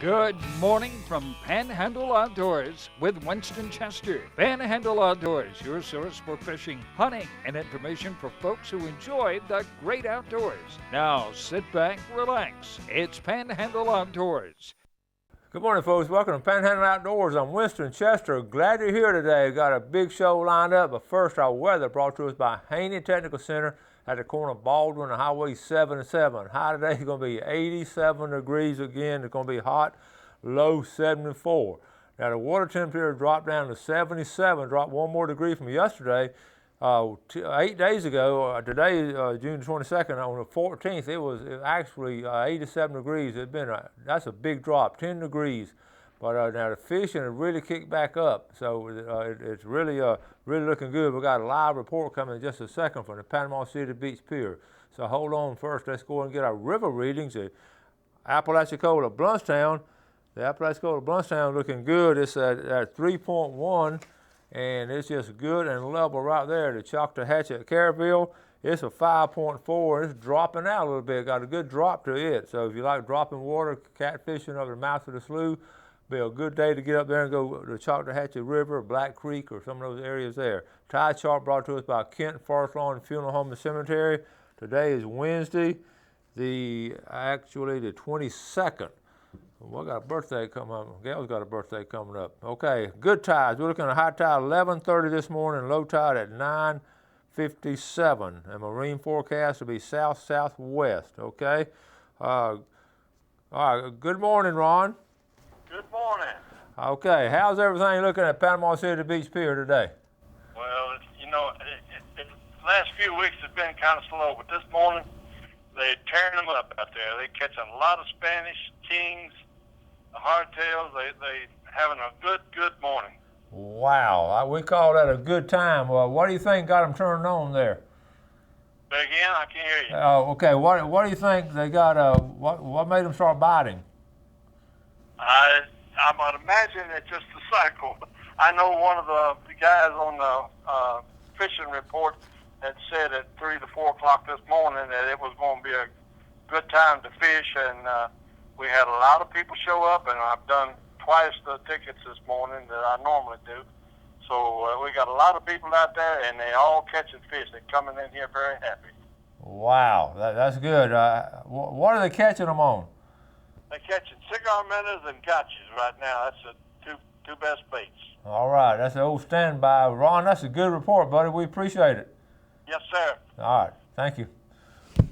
Good morning from Panhandle Outdoors with Winston Chester. Panhandle Outdoors, your source for fishing, hunting, and information for folks who enjoy the great outdoors. Now sit back, relax. It's Panhandle Outdoors. Good morning, folks. Welcome to Panhandle Outdoors. I'm Winston Chester. Glad you're here today. We've got a big show lined up, but first, our weather brought to us by Haney Technical Center at the corner of Baldwin and Highway 77. High today is going to be 87 degrees again. It's going to be hot, low 74. Now, the water temperature dropped down to 77, dropped one more degree from yesterday. 8 days ago, today, June 22nd, on the 14th, it was actually 87 degrees. That's a big drop, 10 degrees. But now the fishing has really kicked back up, so it's really looking good. We've got a live report coming in just a second from the Panama City Beach Pier. So hold on first. Let's go and get our river readings. The Apalachicola Bluntstown. The Apalachicola Bluntstown looking good. It's at 3.1. And it's just good and level right there. The Choctahatchee at Caryville, it's a 5.4. It's dropping out a little bit. Got a good drop to it. So if you like dropping water, catfishing over the mouth of the slough, be a good day to get up there and go to the Choctahatchee River, Black Creek, or some of those areas there. Tide chart brought to us by Kent Forest Lawn Funeral Home and Cemetery. Today is Wednesday, the 22nd. Well, I got a birthday coming up. Gail's got a birthday coming up. Okay, good tides. We're looking at a high tide 11:30 this morning, low tide at 9:57. And marine forecast will be south-southwest, okay? All right, good morning, Ron. Good morning. Okay, how's everything looking at Panama City Beach Pier today? Well, the last few weeks have been kind of slow, but this morning they're tearing them up out there. They're catching a lot of Spanish, kings, hardtails. They having a good morning. Wow, we call that a good time. What do you think got them turned on there? But again, I can't hear you. Okay, what do you think they got? What made them start biting? I would imagine it's just the cycle. I know one of the guys on the fishing report had said at 3 to 4 o'clock this morning that it was going to be a good time to fish, and we had a lot of people show up, and I've done twice the tickets this morning that I normally do. So we got a lot of people out there, and they all catching fish. They're coming in here very happy. Wow, that's good. What are they catching them on? They're catching cigar minnows and gotchas right now. That's the two best baits. All right, that's the old standby. Ron, that's a good report, buddy. We appreciate it. Yes, sir. All right, thank you.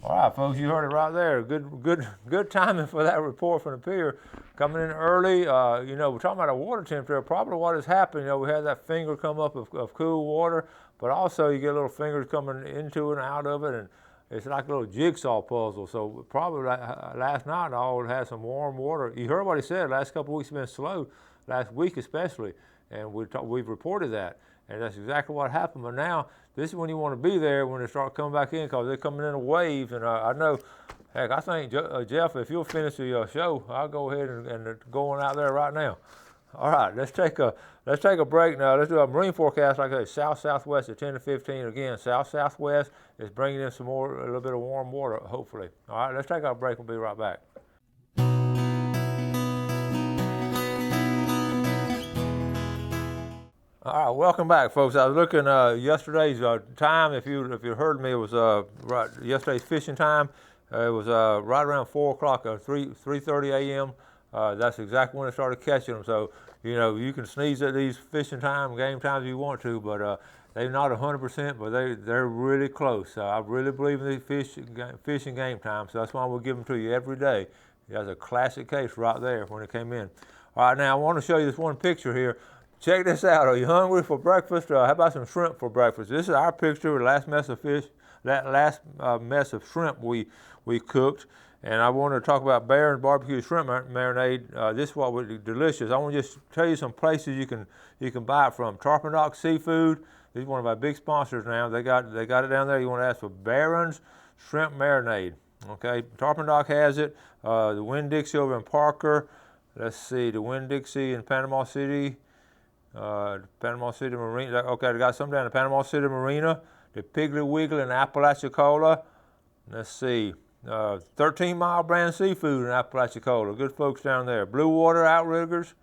All right, folks, you heard it right there. Good timing for that report from the pier. Coming in early, we're talking about a water temperature. Probably what has happened, we had that finger come up of cool water, but also you get little fingers coming into and out of it, and it's like a little jigsaw puzzle. So probably last night all had some warm water. You heard what he said. Last couple of weeks have been slow, last week especially, and we've reported that. And that's exactly what happened. But now, this is when you want to be there when they start coming back in, because they're coming in a wave. And I know, heck, I think, Jeff, if you'll finish the show, I'll go ahead and go on out there right now. All right, let's take a break now. Let's do a marine forecast, like I say, south-southwest at 10 to 15. Again, south-southwest is bringing in a little bit of warm water, hopefully. All right, let's take our break. We'll be right back. All right, welcome back, folks. I was looking yesterday's time. If you heard me, it was right yesterday's fishing time. It was right around 4 o'clock, 3:30 a.m. That's exactly when I started catching them. So you can sneeze at these fishing game times if you want to, but they're not 100%, but they're really close. I really believe in these fishing game times, so that's why we'll give them to you every day. That's a classic case right there when it came in. All right, now I want to show you this one picture here. Check this out. Are you hungry for breakfast? How about some shrimp for breakfast? This is our picture of the last mess of fish, that last mess of shrimp we cooked. And I want to talk about Barron's barbecue shrimp marinade. This is what would be delicious. I want to just tell you some places you can buy it from. Tarpon Dock Seafood. This is one of our big sponsors now. They got it down there. You want to ask for Barron's shrimp marinade. Okay, Tarpon Dock has it. The Winn-Dixie over in Parker. Let's see, the Winn-Dixie in Panama City. Panama City Marina. Okay, they got some down in Panama City Marina. The Piggly Wiggly in Apalachicola. Let's see. 13 Mile Brand Seafood in Apalachicola. Good folks down there. Blue Water Outriggers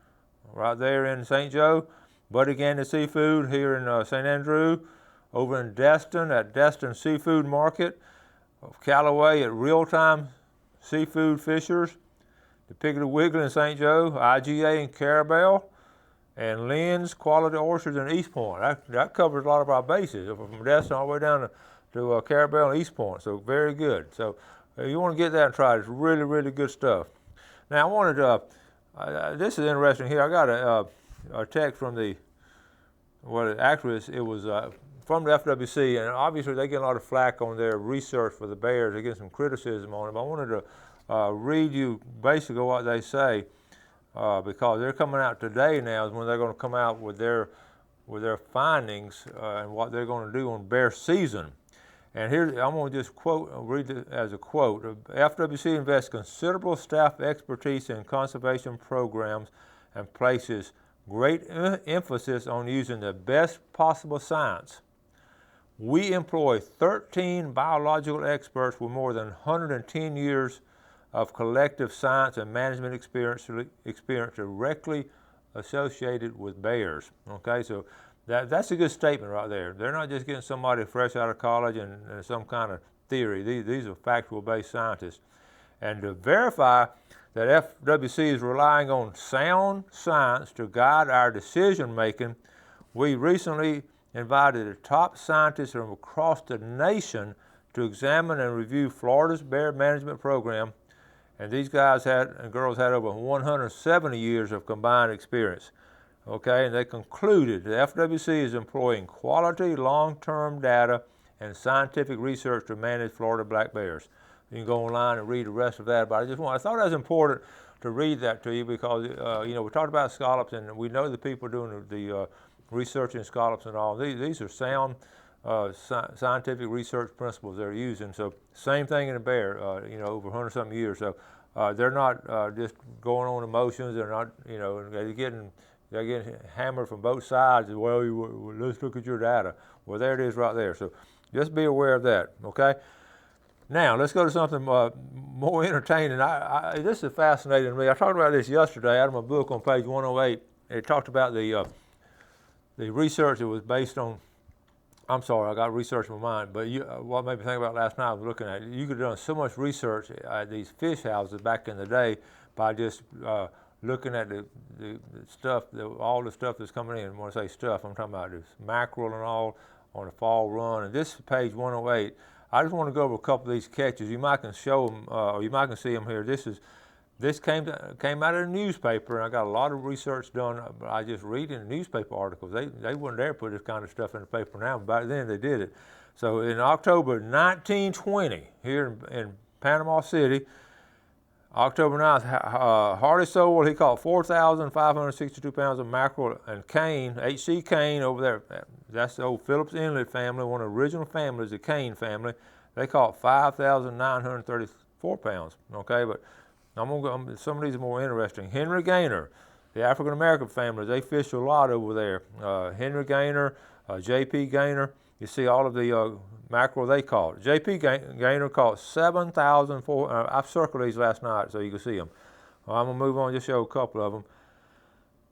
right there in St. Joe. Buddy Gandy Seafood here in St. Andrew. Over in Destin at Destin Seafood Market. Callaway at Real Time Seafood Fishers. The Piggly Wiggly in St. Joe. IGA in Carabel. And Lynn's Quality Orchards in East Point. That covers a lot of our bases from Destin all the way down to Carabel and East Point. So very good. So you want to get that and try it. It's really, really good stuff. Now I wanted to, this is interesting here. I got a text from the, well actually it was from the FWC, and obviously they get a lot of flack on their research for the bears. They get some criticism on it. But I wanted to read you basically what they say. Because they're coming out today now is when they're going to come out with their findings and what they're going to do on bear season. And here I'm going to just read it as a quote. FWC invests considerable staff expertise in conservation programs and places great emphasis on using the best possible science. We employ 13 biological experts with more than 110 years of collective science and management experience directly associated with bears. Okay, so that's a good statement right there. They're not just getting somebody fresh out of college and some kind of theory. These are factual-based scientists. And to verify that FWC is relying on sound science to guide our decision-making, we recently invited the top scientists from across the nation to examine and review Florida's bear management program. And these guys and girls had over 170 years of combined experience. Okay, and they concluded the FWC is employing quality long-term data and scientific research to manage Florida black bears. You can go online and read the rest of that, but I thought it was important to read that to you because, we talked about scallops, and we know the people doing the research in scallops and all. These are sound scientific research principles they're using. So same thing in a bear, over 100-something years. So they're not just going on emotions. They're not, they're getting hammered from both sides. Well, let's look at your data. Well, there it is right there. So just be aware of that, okay? Now, let's go to something more entertaining. This is fascinating to me. I talked about this yesterday out of my book on page 108. It talked about the research that was based on, I'm sorry, I got research in my mind, but what made me think about last night, I was looking at it. You could have done so much research at these fish houses back in the day by just looking at the stuff, all the stuff that's coming in. When I say stuff, I'm talking about this mackerel and all on the fall run. And this is page 108. I just want to go over a couple of these catches. You might can show them, or you might can see them here. This came out of the newspaper, and I got a lot of research done. I just read in the newspaper articles. They wouldn't dare put this kind of stuff in the paper now, but back then they did it. So in October 1920, here in Panama City, October 9th, Hardy Sowell, he caught 4,562 pounds of mackerel, and Kane, H.C. Kane over there, that's the old Phillips Inlet family, one of the original families, the Kane family. They caught 5,934 pounds, okay? But I'm gonna go, some of these are more interesting. Henry Gaynor, the African-American families, they fish a lot over there. Henry Gaynor, J.P. Gaynor, you see all of the mackerel they caught. J.P. Gaynor caught 7,004. I've circled these last night so you can see them. I'm going to move on, just show a couple of them.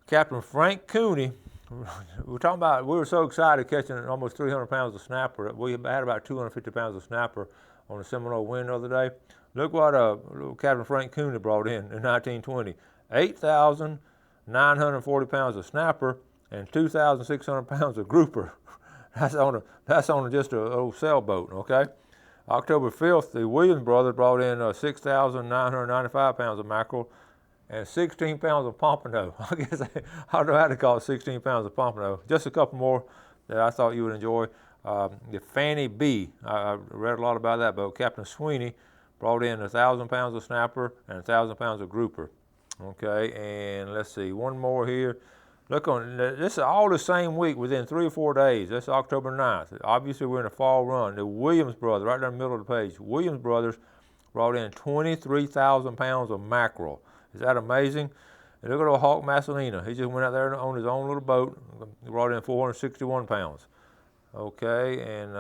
Captain Frank Cooney, we were so excited catching almost 300 pounds of snapper. We had about 250 pounds of snapper on the Seminole Wind the other day. Look what Captain Frank Cooney brought in 1920. 8,940 pounds of snapper and 2,600 pounds of grouper. That's on just an old sailboat, okay? October 5th, the Williams brothers brought in 6,995 pounds of mackerel and 16 pounds of pompano. I guess I don't know how to call it 16 pounds of pompano. Just a couple more that I thought you would enjoy. The Fanny B, I read a lot about that boat. Captain Sweeney brought in 1,000 pounds of snapper and 1,000 pounds of grouper. Okay, and let's see, one more here. Look on, this is all the same week within 3 or 4 days. That's October 9th. Obviously, we're in a fall run. The Williams brothers, right there in the middle of the page, Williams brothers brought in 23,000 pounds of mackerel. Is that amazing? And look at old Hawk Massolina. He just went out there on his own little boat, brought in 461 pounds. Okay, and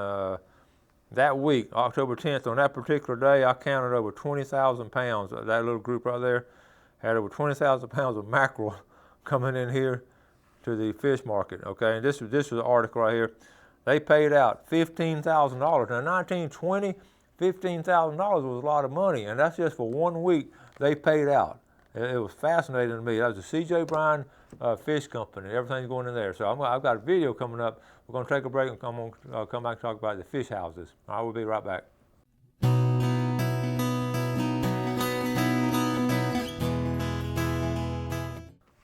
that week, October 10th, on that particular day, I counted over 20,000 pounds. That little group right there had over 20,000 pounds of mackerel coming in here to the fish market, okay? And this was an article right here. They paid out $15,000. Now, 1920, $15,000 was a lot of money, and that's just for 1 week they paid out. It was fascinating to me. That was the C.J. Bryan Fish Company. Everything's going in there. So I've got a video coming up. We're going to take a break and come back and talk about the fish houses. I will be right back.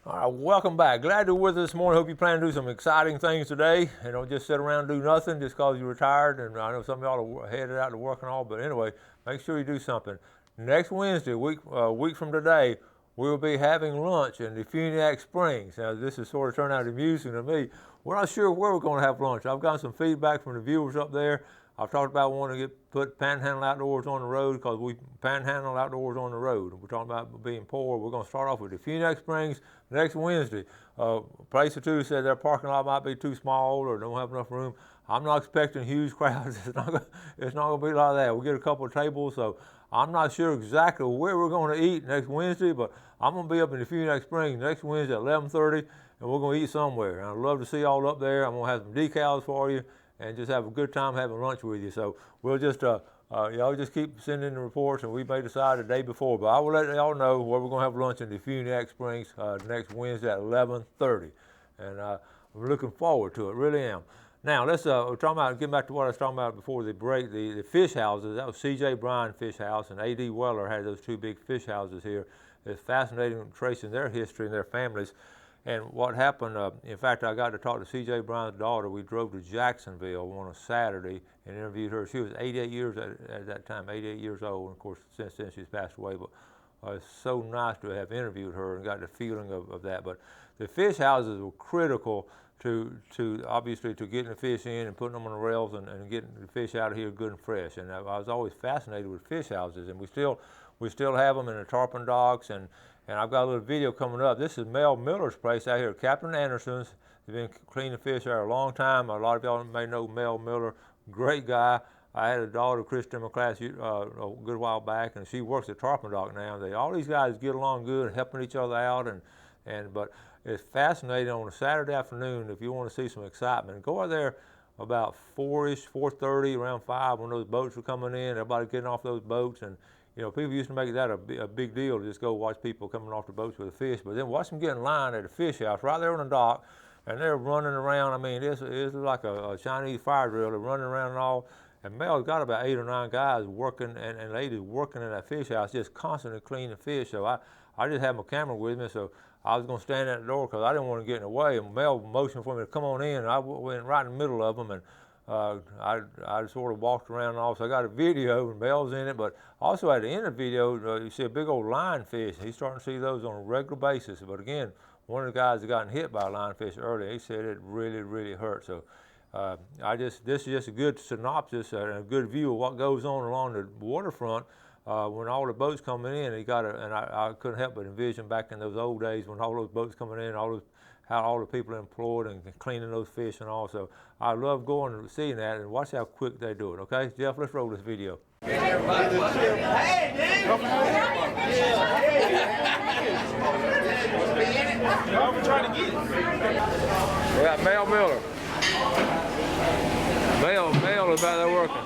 All right, welcome back. Glad you're with us this morning. Hope you plan to do some exciting things today and don't just sit around and do nothing just because you're retired. And I know some of y'all are headed out to work and all, but anyway, make sure you do something. Next Wednesday, a week from today, we will be having lunch in the Funiac Springs. Now, this is sort of turned out amusing to me. We're not sure where we're going to have lunch. I've gotten some feedback from the viewers up there. I've talked about wanting to put Panhandle Outdoors on the road because we Panhandle Outdoors on the road. We're talking about being poor. We're going to start off with the Funiac Springs next Wednesday. A place or two said their parking lot might be too small or don't have enough room. I'm not expecting huge crowds. It's not going to be like that. We'll get a couple of tables, so I'm not sure exactly where we're going to eat next Wednesday, but I'm going to be up in the Funiac Springs next Wednesday at 11:30, and we're going to eat somewhere. And I'd love to see y'all up there. I'm going to have some decals for you and just have a good time having lunch with you. So we'll just, y'all just keep sending the reports, and we may decide the day before, but I will let y'all know where we're going to have lunch in the Funiac Springs next Wednesday at 11:30. And I'm looking forward to it, really am. Now, let's getting back to what I was talking about before the break, the fish houses. That was C.J. Bryan Fish House, and A.D. Weller had those two big fish houses here. It's fascinating tracing their history and their families. And what happened, in fact, I got to talk to C.J. Bryan's daughter. We drove to Jacksonville on a Saturday and interviewed her. She was 88 years at that time, 88 years old. And of course, since then she's passed away. But it's so nice to have interviewed her and got the feeling of that. But the fish houses were critical to obviously to getting the fish in and putting them on the rails and getting the fish out of here good and fresh. And I was always fascinated with fish houses, and we still have them in the tarpon docks, and I've got a little video coming up. This is Mel Miller's place out here at Captain Anderson's. They've been cleaning fish there a long time. A lot of y'all may know Mel Miller, great guy. I had a daughter, Kristen, in my class a good while back, and she works at tarpon dock now. All these guys get along good and helping each other out, but it's fascinating on a Saturday afternoon if you want to see some excitement. Go out there about 4-ish, 4:30, around 5 when those boats were coming in, everybody getting off those boats. And, you know, people used to make that a big deal to just go watch people coming off the boats with the fish. But then watch them get in line at the fish house right there on the dock, and they're running around. I mean, it's like a Chinese fire drill. They're running around and all. And Mel's got about 8 or 9 guys working and ladies working in that fish house, just constantly cleaning fish. So I just had my camera with me, so I was going to stand at the door because I didn't want to get in the way. And Mel motioned for me to come on in, and I went right in the middle of them, and I sort of walked around and all. So I got a video, and Mel's in it. But also at the end of the video, you see a big old lionfish. He's starting to see those on a regular basis. But again, one of the guys that gotten hit by a lionfish earlier, he said it really, really hurt. So this is just a good synopsis and a good view of what goes on along the waterfront. When all the boats coming in, I couldn't help but envision back in those old days when all those boats coming in, how all the people employed and cleaning those fish and all. So I love going and seeing that, and watch how quick they do it. Okay, Jeff, let's roll this video. Hey, dude! I'm trying to get it. We got Mel Miller. Mel is about there working.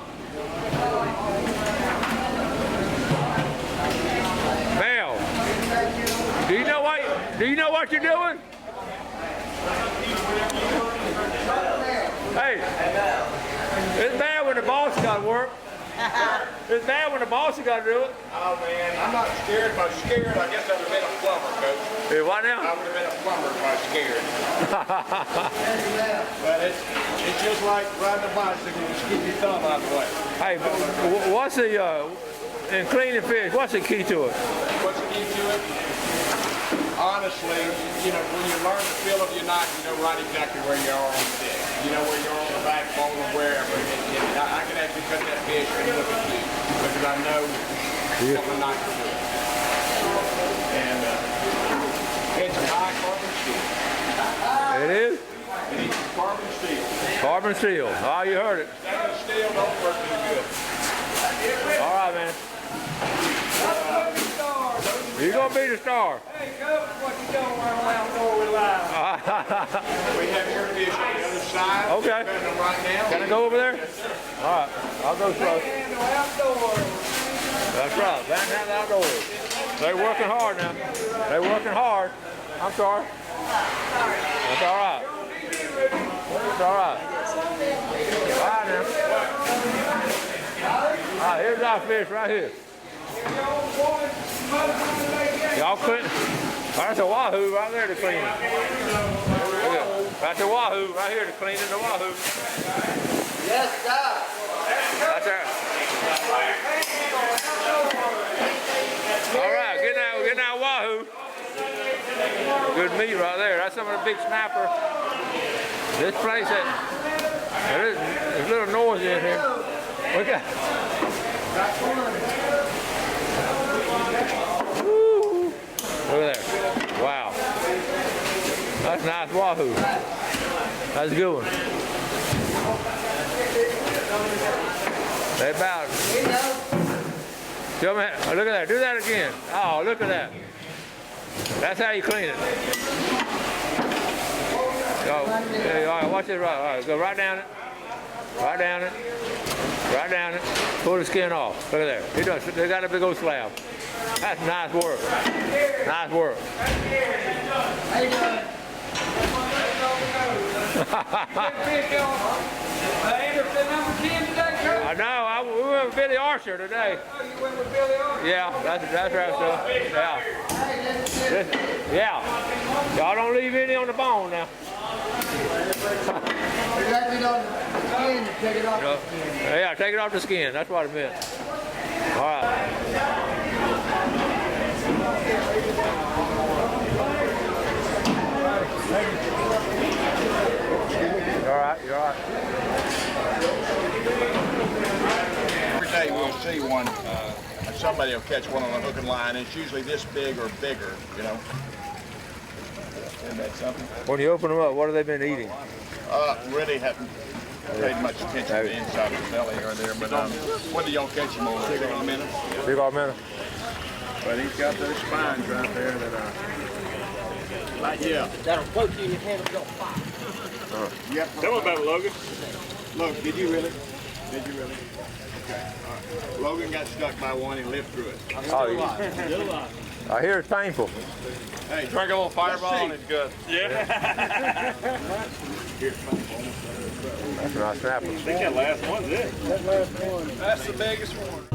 Mel, do you know what you're doing? Hey, it's bad when the boss got to work. It's bad when the boss got to do it. Oh man, I'm not scared. If I was scared, I guess I would have been a plumber, Coach. Hey, what now? I would have been a plumber if I was scared. But it's just like riding a bicycle, just keep your thumb out of the way. Hey, what's the in cleaning fish? What's the key to it? What's the key to it? Honestly, you know, when you learn the feel of your knife, you know right exactly where you are on the stick. You know where you are on the backbone or wherever. I can actually cut that fish and look at you because I know what my knife is doing. And it's a high carbon steel. It is? It is carbon steel. Carbon Standing still. Oh, you heard it. Standing still don't work too good. All right, man. You're going to be the star. Hey, Coach, what you doing while we're outdoor with live? We have air fish on the other side. Okay. Right now. Can I go over there? All right. I'll go slow. Panhandle outdoors. That's right. Panhandle Outdoors. They're working hard now. They're working hard. I'm sorry. That's all right. That's all right. All right now. All right, here's our fish right here. Y'all clean. That's a wahoo right there to clean it. That's a wahoo right here to clean the wahoo. Yes, sir. That's right. All right, get that wahoo. Good meat right there. That's some of the big snapper. This place, there's a little noisy in here. Look at. Woo. Look at there. Wow. That's a nice wahoo. That's a good one. They about. Show me. Oh, look at that. Do that again. Oh, look at that. That's how you clean it. Go. Yeah, all right, watch this. Right. All right, go right down it. Right down it. Right down it. Pull the skin off. Look at there. They got a big old slab. That's nice work. Nice work. How you doing? Anderson number 10 today, Coach? I know. We went with Billy Archer today. Oh, you went with Billy Archer? Yeah, that's right, so. Yeah. Y'all don't leave any on the bone now. Take it off the skin. Yeah, take it off the skin. That's what it meant. All right. You're all right. You're all right. Every day we'll see one, somebody will catch one on a hook and line. It's usually this big or bigger, you know. Isn't that something? When you open them up, what have they been eating? Really haven't paid much attention to the inside of the belly or there, but when do y'all catch him over? 6 minutes? 6 minutes. But he's got those spines right there that like, yeah. That'll poke you in your hand and go pop. Yep. Tell me about it, Logan. Look, did you really? Did you really? Okay, all right. Logan got stuck by one and lived through it. Oh, I hear it's painful. Hey, drink a little Fireball and it's good. Yeah. That's a nice snapper. I think that last one's it. That's the biggest one.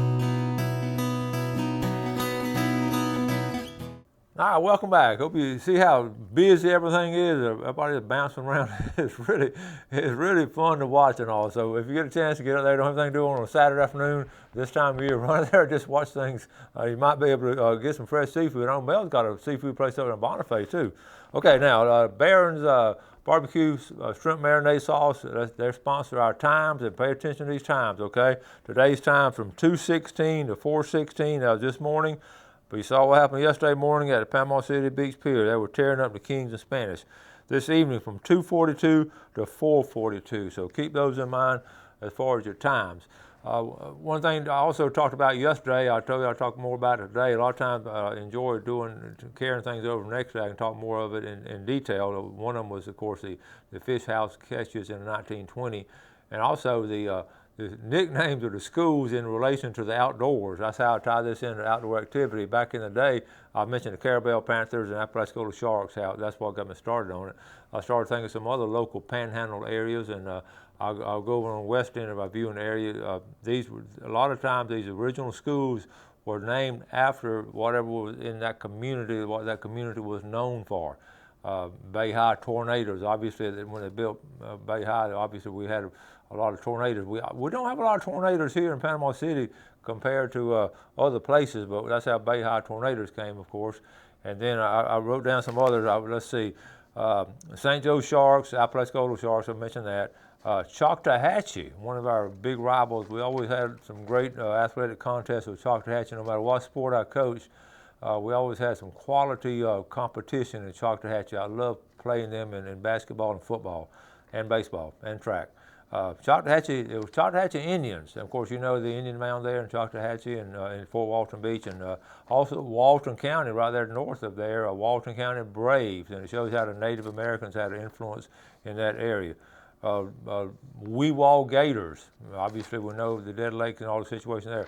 All right, welcome back. Hope you see how busy everything is. Everybody's bouncing around. It's really fun to watch and all. So if you get a chance to get out there, don't have anything to do on a Saturday afternoon, this time of year, run out there, just watch things. You might be able to get some fresh seafood. I know Mel's got a seafood place over in Boniface too. Okay, now Barron's barbecue shrimp marinade sauce. They sponsor our times, and pay attention to these times. Okay, today's time from 2:16 to 4:16. That was this morning. But you saw what happened yesterday morning at the Panama City Beach Pier. They were tearing up the Kings in Spanish. This evening from 2:42 to 4:42. So keep those in mind as far as your times. One thing I also talked about yesterday, I told you I'll talk more about it today. A lot of times I enjoy carrying things over next day. I can talk more of it in detail. One of them was, of course, the fish house catches in 1920, and also the nicknames of the schools in relation to the outdoors. That's how I tie this into outdoor activity. Back in the day, I mentioned the Carabel Panthers and Apalachicola Sharks. That's what got me started on it. I started thinking of some other local Panhandle areas, and I'll go over on the west end of my viewing area. A lot of times these original schools were named after whatever was in that community, what that community was known for. Bay High tornadoes. Obviously, when they built Bay High, obviously we had a lot of tornadoes. We don't have a lot of tornadoes here in Panama City compared to other places, but that's how Bay High tornadoes came, of course. And then I wrote down some others. Let's see, St. Joe Sharks, Apalachicola Sharks, I mentioned that. Choctawhatchee, one of our big rivals. We always had some great athletic contests with Choctawhatchee. No matter what sport I coached, we always had some quality competition in Choctawhatchee. I love playing them in basketball and football and baseball and track. It was Choctawhatchee Indians. Of course, you know the Indian Mound there in Choctawhatchee and in Fort Walton Beach, and also Walton County right there north of there, Walton County Braves, and it shows how the Native Americans had an influence in that area. Weewall Gators, obviously we know the Dead Lake and all the situation there.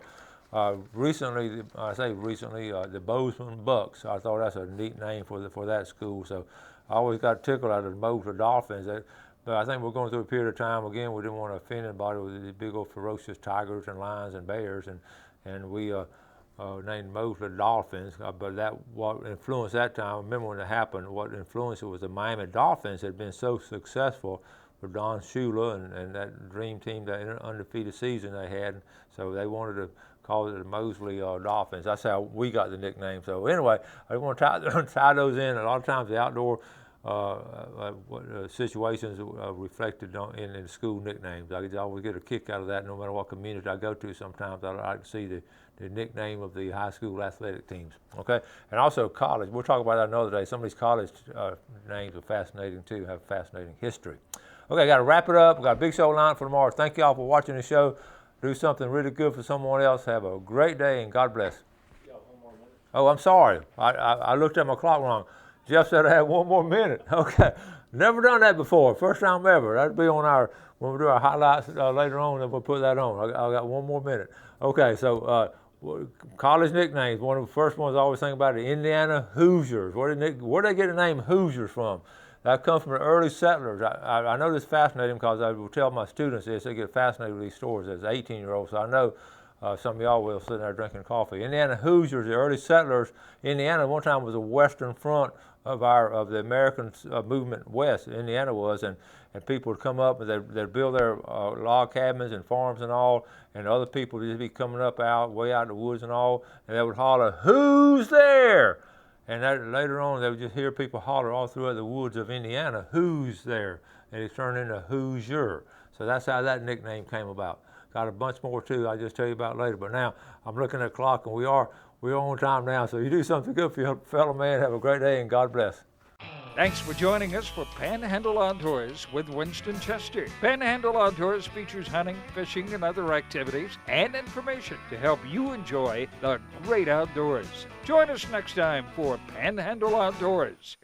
Recently, the Bozeman Bucks. I thought that's a neat name for that school. So I always got tickled out of the Bozeman Dolphins. But I think we're going through a period of time again. We didn't want to offend anybody with the big old ferocious tigers and lions and bears, and we named Mosley Dolphins. But what influenced that time. I remember when it happened. What influenced it was the Miami Dolphins had been so successful with Don Shula and that dream team, that undefeated season they had. So they wanted to call it the Mosley Dolphins. That's how we got the nickname. So anyway, I want to tie those in. A lot of times the outdoor situations reflected in the school nicknames. I always get a kick out of that no matter what community I go to. Sometimes I like to see the nickname of the high school athletic teams. Okay, and also college. We'll talk about that another day. Some of these college names are fascinating too, have fascinating history. Okay, got to wrap it up. We've got a big show lined for tomorrow. Thank you all for watching the show. Do something really good for someone else. Have a great day and God bless. Oh, I'm sorry. I looked at my clock wrong. Jeff said I had one more minute. Okay. Never done that before. First time ever. That'll be on when we do our highlights later on, then we'll put that on. I got one more minute. Okay, so college nicknames. One of the first ones I always think about is Indiana Hoosiers. Where did they get the name Hoosiers from? That comes from the early settlers. I know this is fascinating because I will tell my students this. They get fascinated with these stories as 18-year-olds. So I know some of y'all will sitting there drinking coffee. Indiana Hoosiers, the early settlers. Indiana one time was a western front of the American movement west. Indiana was, and people would come up and they'd build their log cabins and farms and all, and other people would just be coming up way out in the woods and all, and they would holler, "Who's there?" And later on, they would just hear people holler all throughout the woods of Indiana, "Who's there?" And it turned into Hoosier. So that's how that nickname came about. Got a bunch more too. I'll just tell you about later. But now I'm looking at the clock, and we're on time now. So you do something good for your fellow man. Have a great day, and God bless. Thanks for joining us for Panhandle Outdoors with Winston Chester. Panhandle Outdoors features hunting, fishing, and other activities and information to help you enjoy the great outdoors. Join us next time for Panhandle Outdoors.